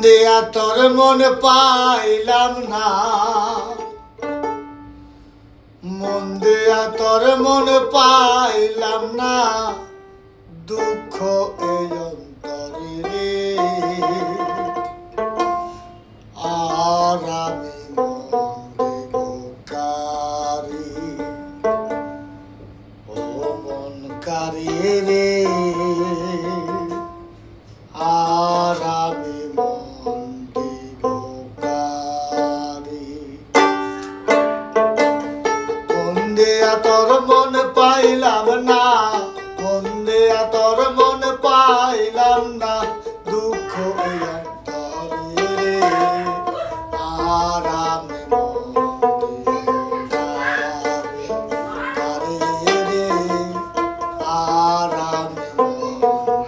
দিয়া তোর মন পাইলাম না, মন দিয়া তোর মন পাইলাম না, দুঃখ এই অন্তরে রে। আর আমি মন দেব কারে, ও মন কারে রে। আর আমি মন দেব কারে, মন দেয়া তোর মন পাইলাম না, মন দেয়া তোর মন পাইলাম না, দুঃখ এই অন্তরে রে। আর আমি মন দেব কারে রে। আর আমি মন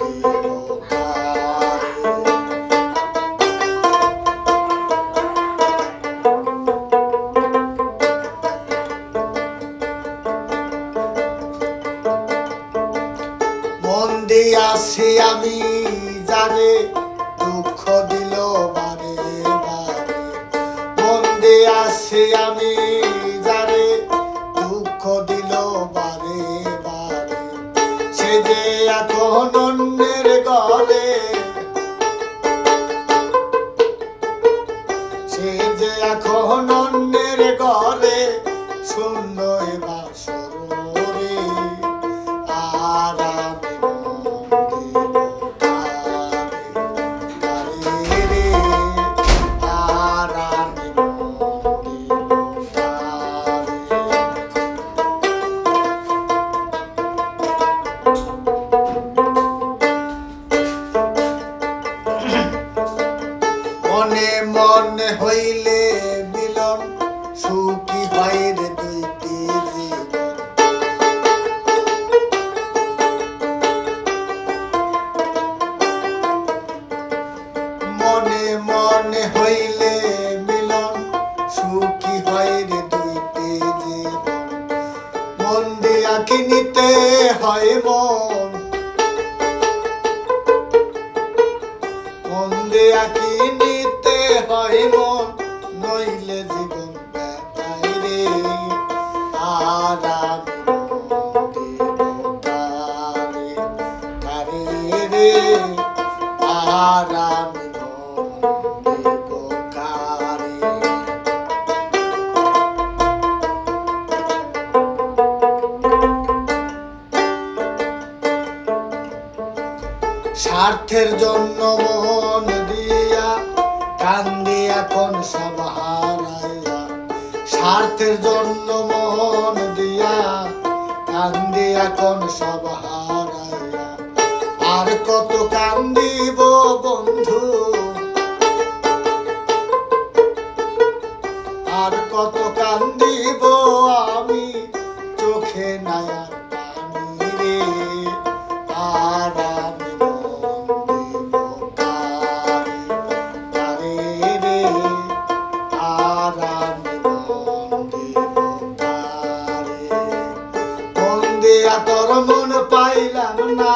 দেব মন দিয়াছি আমি যারে, দুঃখ দিল বারে বারে। মন দিয়াছি আমি যারে, দুঃখ দিল বারে বারে। সে যে এখন অন্যের ঘরে, সে যে এখন অন্যের ঘরে, শূন্য এ বাসর রে। আর আমি মন দেব কারে রে। আর আমি মন দেব মনে মনে হইলে মিলন, সুখী হয় রে দুইটি জীবন। মনে মনে হইলে মিলন, সুখী হয় রে দুইটি জীবন। মন দিয়া কিনিতে হয় মন, মন দিয়া কিনিতে হয় মন, নইলে জীবন ব্যথায় রে। আর আমি মন দেব কারে, কারে রে। আর আমি মন দেব কারে। স্বার্থের জন্য মন দিয়া কান্দি এখন সব হারাইয়া। স্বার্থের জন্য মন দিয়া কান্দি এখন সব হারাইয়া। আর কত কান্দিব বন্ধু, আর কত কান্দিব আমি, চোখে নাই আর পানি রে। আর আমি মন দেব কারে, কারে রে। আর আমি মন দেব কারে, মন দেয়া তোর মন পাইলাম না।